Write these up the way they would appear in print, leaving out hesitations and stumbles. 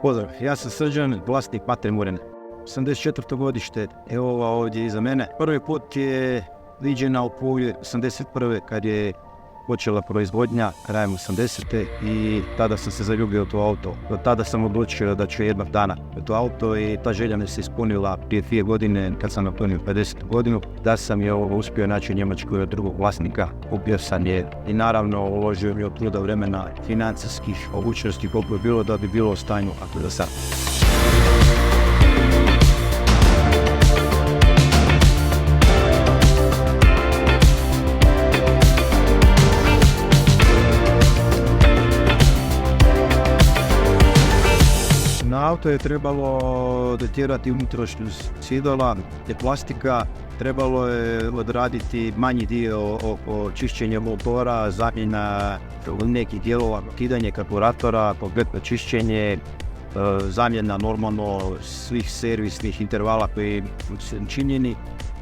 Pozdrav, ja sam Srđan, vlasnik Matre Murene. 84. godište, evo ova ovdje iza mene. Prvi put je viđena u Puli 81. kad je počela proizvodnja krajem 80. i tada sam se zaljubio u to auto. Do tada sam odlučio da ću jednog dana u to auto i ta želja mi se ispunila prije 2 godine kad sam napunio 50. godinu. Da sam je uspio naći njemačkog drugog vlasnika, kupio sam je i naravno uložio mi od truda vremena financijskih mogućnosti koliko je bilo da bi bilo u stanju kako je do sad. Na auto je trebalo dotjerati unutrašnjost sidala, te plastika, trebalo je odraditi manji dio oko čišćenja motora, zamjena nekih dijelova, kidanje karburatora, kompletno čišćenje, zamjena normalno svih servisnih intervala koji su činjeni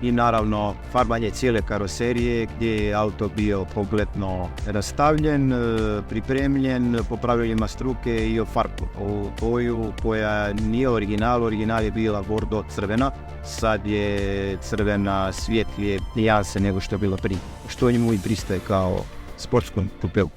i naravno farbanje cijele karoserije gdje je auto bio kompletno rastavljen, pripremljen po pravilima struke i ofarbljen u boju koja nije original, original je bila bordo crvena, sad je crvena svjetlije nijanse nego što je bilo prije, što njemu i pristaje kao sportskom kupeu.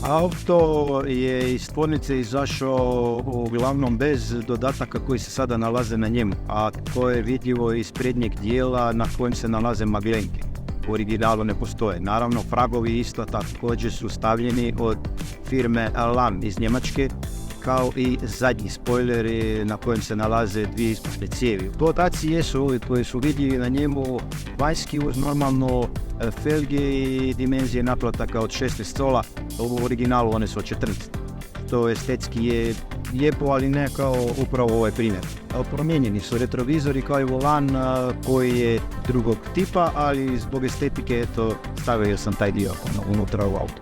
Auto je iz tvornice izašao uglavnom bez dodataka koji se sada nalaze na njemu, a to je vidljivo iz prednjeg dijela na kojem se nalaze maglenke. U originalu ne postoje. Naravno, fragovi isto također su stavljeni od firme Lam iz Njemačke, kao i zadnji spoileri na kojem se nalaze dvije ispušne cijevi. Dodaci jesu ovi koji su vidljivi na njemu vanjski uz normalno felge i dimenzije naplataka od 16 sola, u originalu one su od 14. To estetski je lijepo, ali ne kao upravo ovaj primjer. Promijenjeni su retrovizori kao i volan koji je drugog tipa, ali zbog estetike stavio sam taj dio unutra u auto.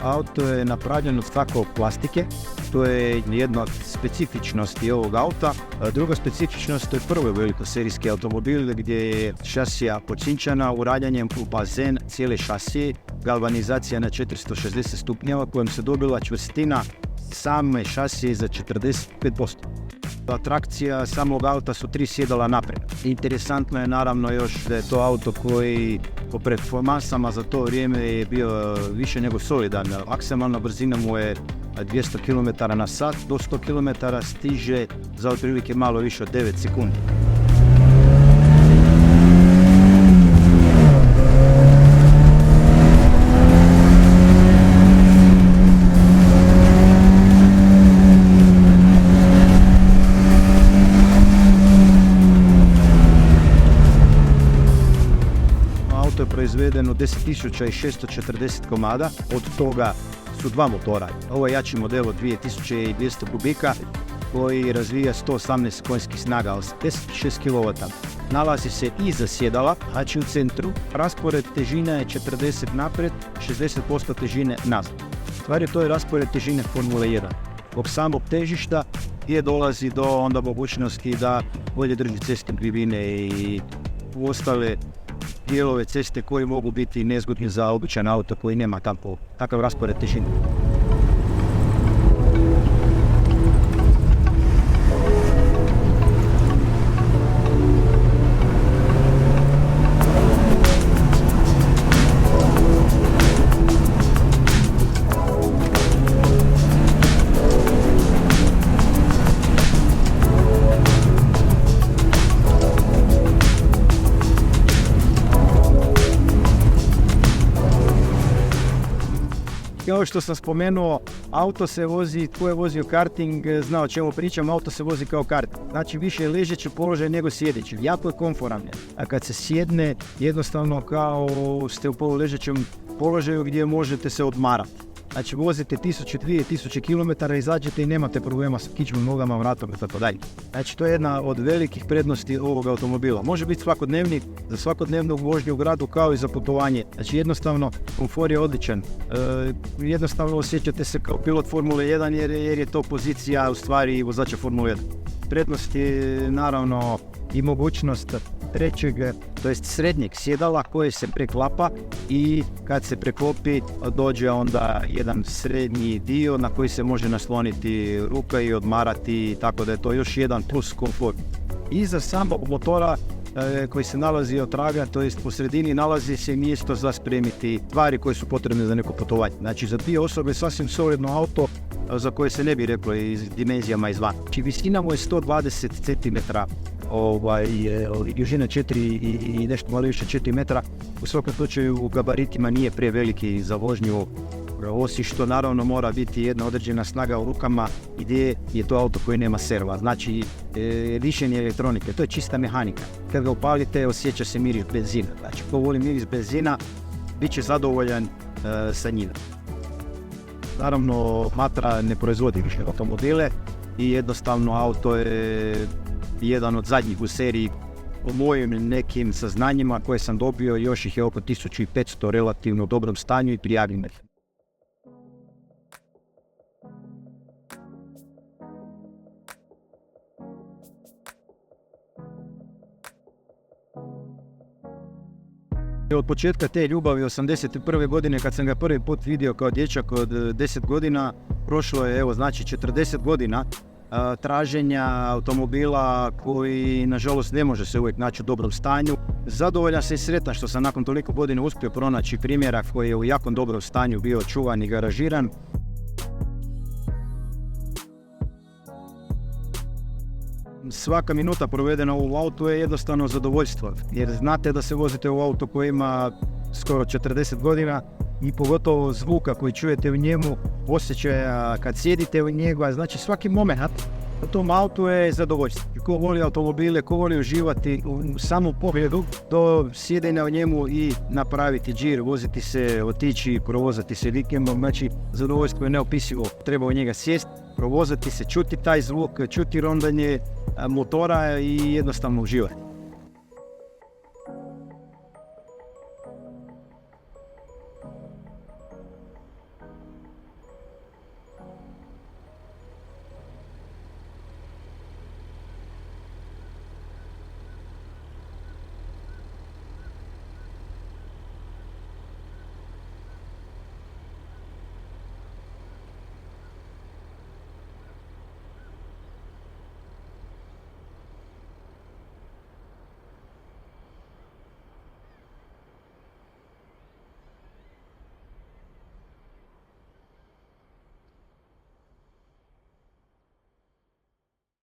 Auto je napravljeno od svakog plastike, to je jedna od specifičnosti ovog auta. Druga specifičnost to je prvi velikoserijski automobil gdje je šasija pocinčana uradjanjem u bazen cijele šasije, galvanizacija na 460 stupnjeva kojom se dobila čvrstina same šasije za 45%. Atrakcija samog auta su 3 sjedala naprijed. Interesantno je naravno još da je to auto koji po performansama za to vrijeme je bio više nego solidan. Maksimalna brzina mu je 200 km na sat, do 100 km stiže za otprilike malo više od 9 sekundi. Auto je proizvedeno 10.640 komada, od toga su 2 motora. Ovo je jači model od 2200 kubika koji razvija 118 konjskih snaga, 86 kW. Nalazi se iza sjedala, znači u centru. Raspored težine je 40 naprijed, 60% težine nazad. Stvari to je raspored težine Formule 1. Zbog samog težišta gdje dolazi do onda mogućnosti da bolje drži ceste krivine i ostale dijelove ceste koji mogu biti nezgodni za običan auto koji nema takav raspored težine. kao što sam spomenuo, auto se vozi, tko je vozio karting, zna o čemu pričam, auto se vozi kao karting. Znači više je ležeći položaj nego sjedeći. Jako je komforan. A kad se sjedne, jednostavno kao ste u poluležećem položaju gdje možete se odmarati. Znači vozite 1000-2000 km, izađete i nemate problema sa kičmom, nogama, vratom i tako dalje. Znači to je jedna od velikih prednosti ovog automobila. Može biti svakodnevni, za svakodnevnu vožnju u gradu kao i za putovanje. Znači jednostavno komfor je odličan. Jednostavno osjećate se kao pilot Formule 1 jer je to pozicija u stvari vozača Formule 1. Prednost je naravno i mogućnost trećeg, to jest srednjeg sjedala koje se preklapa i kad se preklopi dođe onda jedan srednji dio na koji se može nasloniti ruka i odmarati, tako da je to još jedan plus komfort. Iza samog motora koji se nalazi od traga, to jest po sredini, nalazi se mjesto za spremiti stvari koje su potrebne za neko putovanje. Znači za 2 osobe sasvim solidno auto za koje se ne bi reklo iz dimenzijama izvan. Znači visina mu je 120 cm, dužina 4 i nešto malo više 4 metra. U svakom slučaju u gabaritima nije preveliki za vožnju, osim što naravno mora biti jedna određena snaga u rukama, gdje je to auto koji nema serva. Znači lišenje elektronike, to je čista mehanika. Kad ga upalite osjeća se miris benzina. Znači ko voli miris benzina bit će zadovoljan sa njim. Naravno Matra ne proizvodi više automobile i jednostavno auto je jedan od zadnjih u seriji. Po mojim nekim saznanjima koje sam dobio, još ih je oko 1500 relativno u dobrom stanju i prijavljenih. Od početka te ljubavi 81. godine kad sam ga prvi put vidio kao dječak od 10 godina, prošlo je znači 40 godina traženja automobila koji nažalost ne može se uvijek naći u dobrom stanju. Zadovoljan sam i sretan što sam nakon toliko godina uspio pronaći primjerak koji je u jako dobrom stanju bio čuvan i garažiran. Svaka minuta provedena u autu je jednostavno zadovoljstvo, jer znate da se vozite u auto koji ima skoro 40 godina i pogotovo zvuka koji čujete u njemu, osjećaja kad sjedite u njega, znači svaki moment u tom autu je zadovoljstvo. Ko voli automobile, ko voli uživati u samom pogledu do sjedenja u njemu i napraviti džir, voziti se, otići, provozati se vikendom, znači zadovoljstvo je neopisivo. Treba u njega sjesti, provozati se, čuti taj zvuk, čuti rondanje motora i jednostavno uživati.